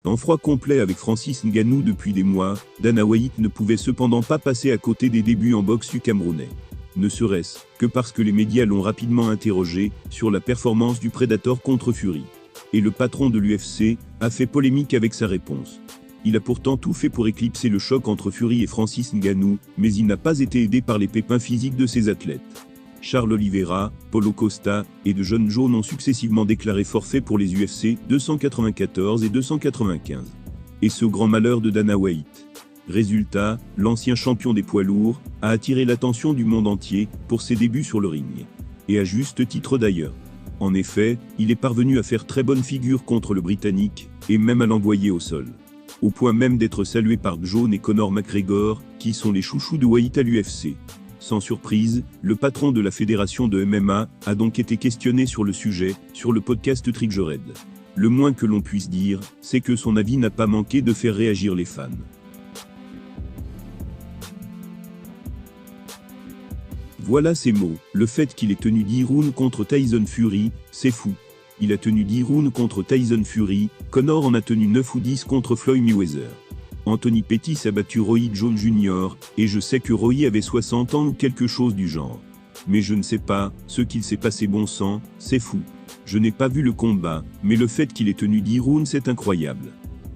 En froid complet avec Francis Ngannou depuis des mois, Dana White ne pouvait cependant pas passer à côté des débuts en boxe du Camerounais. Ne serait-ce que parce que les médias l'ont rapidement interrogé sur la performance du Predator contre Fury. Et le patron de l'UFC a fait polémique avec sa réponse. Il a pourtant tout fait pour éclipser le choc entre Fury et Francis Ngannou, mais il n'a pas été aidé par les pépins physiques de ses athlètes. Charles Oliveira, Paulo Costa et de John Jones ont successivement déclaré forfait pour les UFC 294 et 295. Et ce grand malheur de Dana White. Résultat, l'ancien champion des poids lourds a attiré l'attention du monde entier pour ses débuts sur le ring. Et à juste titre d'ailleurs. En effet, il est parvenu à faire très bonne figure contre le Britannique, et même à l'envoyer au sol. Au point même d'être salué par Jones et Conor McGregor, qui sont les chouchous de White à l'UFC. Sans surprise, le patron de la fédération de MMA a donc été questionné sur le sujet, sur le podcast Triggered. Le moins que l'on puisse dire, c'est que son avis n'a pas manqué de faire réagir les fans. Voilà ces mots, le fait qu'il ait tenu 10 rounds contre Tyson Fury, c'est fou. Il a tenu 10 rounds contre Tyson Fury, Conor en a tenu 9 ou 10 contre Floyd Mayweather. Anthony Pettis a battu Roy Jones Jr., et je sais que Roy avait 60 ans ou quelque chose du genre. Mais je ne sais pas, ce qu'il s'est passé bon sang, c'est fou. Je n'ai pas vu le combat, mais le fait qu'il ait tenu 10 rounds c'est incroyable.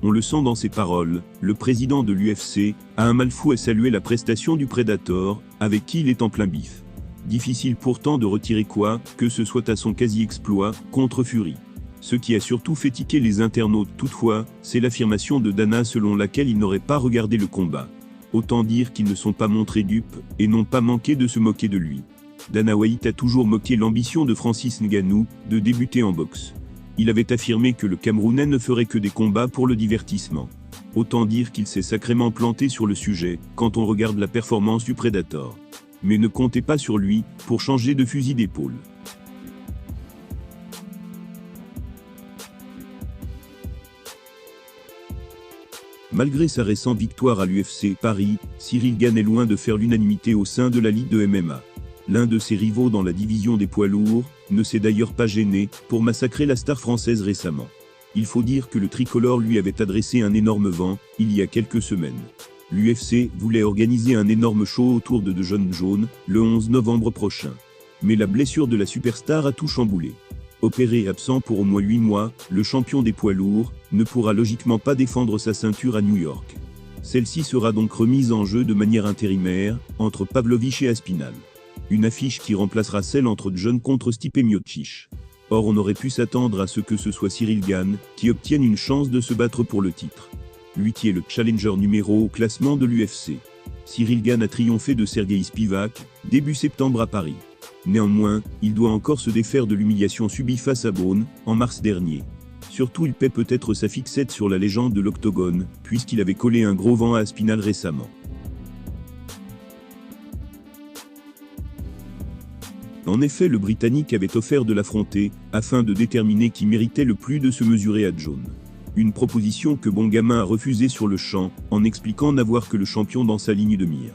On le sent dans ses paroles, le président de l'UFC a un mal fou à saluer la prestation du Predator, avec qui il est en plein bif. Difficile pourtant de retirer quoi que ce soit à son quasi-exploit contre Fury. Ce qui a surtout fait tiquer les internautes toutefois, c'est l'affirmation de Dana selon laquelle il n'aurait pas regardé le combat. Autant dire qu'ils ne sont pas montrés dupes, et n'ont pas manqué de se moquer de lui. Dana White a toujours moqué l'ambition de Francis Ngannou de débuter en boxe. Il avait affirmé que le Camerounais ne ferait que des combats pour le divertissement. Autant dire qu'il s'est sacrément planté sur le sujet, quand on regarde la performance du Predator. Mais ne comptez pas sur lui, pour changer de fusil d'épaule. Malgré sa récente victoire à l'UFC Paris, Ciryl Gane est loin de faire l'unanimité au sein de la Ligue de MMA. L'un de ses rivaux dans la division des poids lourds ne s'est d'ailleurs pas gêné pour massacrer la star française récemment. Il faut dire que le tricolore lui avait adressé un énorme vent, il y a quelques semaines. L'UFC voulait organiser un énorme show autour de John Jones, le 11 novembre prochain. Mais la blessure de la superstar a tout chamboulé. Opéré et absent pour au moins 8 mois, le champion des poids lourds ne pourra logiquement pas défendre sa ceinture à New York. Celle-ci sera donc remise en jeu de manière intérimaire, entre Pavlovich et Aspinall. Une affiche qui remplacera celle entre John contre Stipe Miocic. Or on aurait pu s'attendre à ce que ce soit Ciryl Gane qui obtienne une chance de se battre pour le titre. Lui qui est le challenger numéro au classement de l'UFC. Ciryl Gane a triomphé de Sergei Spivak, début septembre à Paris. Néanmoins, il doit encore se défaire de l'humiliation subie face à Bourne, en mars dernier. Surtout il paie peut-être sa fixette sur la légende de l'Octogone, puisqu'il avait collé un gros vent à Aspinall récemment. En effet, le Britannique avait offert de l'affronter, afin de déterminer qui méritait le plus de se mesurer à Jones. Une proposition que bon gamin a refusée sur le champ, en expliquant n'avoir que le champion dans sa ligne de mire.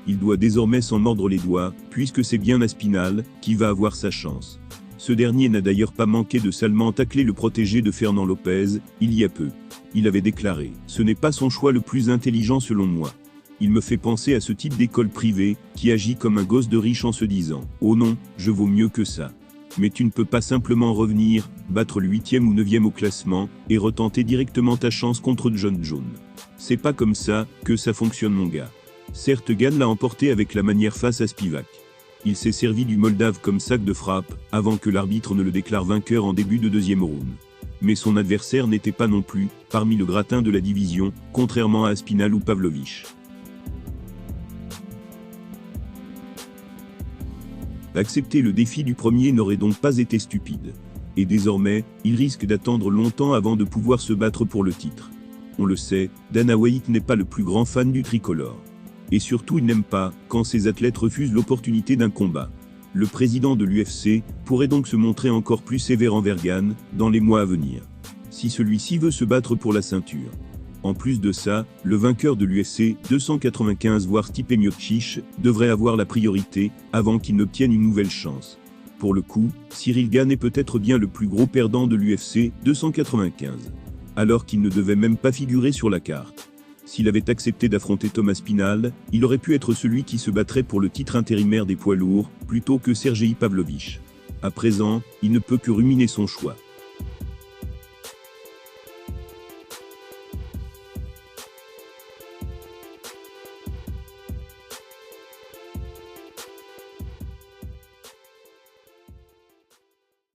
Il doit désormais s'en mordre les doigts, puisque c'est bien Aspinall qui va avoir sa chance. Ce dernier n'a d'ailleurs pas manqué de salement tacler le protégé de Fernand Lopez, il y a peu. Il avait déclaré « Ce n'est pas son choix le plus intelligent selon moi. Il me fait penser à ce type d'école privée, qui agit comme un gosse de riche en se disant « Oh non, je vaux mieux que ça. » Mais tu ne peux pas simplement revenir, battre le 8e ou 9e au classement, et retenter directement ta chance contre John Jones. C'est pas comme ça que ça fonctionne mon gars. Certes Gane l'a emporté avec la manière face à Spivak. Il s'est servi du Moldave comme sac de frappe, avant que l'arbitre ne le déclare vainqueur en début de deuxième round. Mais son adversaire n'était pas non plus, parmi le gratin de la division, contrairement à Aspinall ou Pavlovich. Accepter le défi du premier n'aurait donc pas été stupide. Et désormais, il risque d'attendre longtemps avant de pouvoir se battre pour le titre. On le sait, Dana White n'est pas le plus grand fan du tricolore. Et surtout il n'aime pas quand ses athlètes refusent l'opportunité d'un combat. Le président de l'UFC pourrait donc se montrer encore plus sévère envers Gane dans les mois à venir. Si celui-ci veut se battre pour la ceinture. En plus de ça, le vainqueur de l'UFC 295 voire Stipe Miocic devrait avoir la priorité avant qu'il n'obtienne une nouvelle chance. Pour le coup, Ciryl Gane est peut-être bien le plus gros perdant de l'UFC 295. alors qu'il ne devait même pas figurer sur la carte. S'il avait accepté d'affronter Thomas Spinal, il aurait pu être celui qui se battrait pour le titre intérimaire des poids lourds, plutôt que Sergei Pavlovich. À présent, il ne peut que ruminer son choix.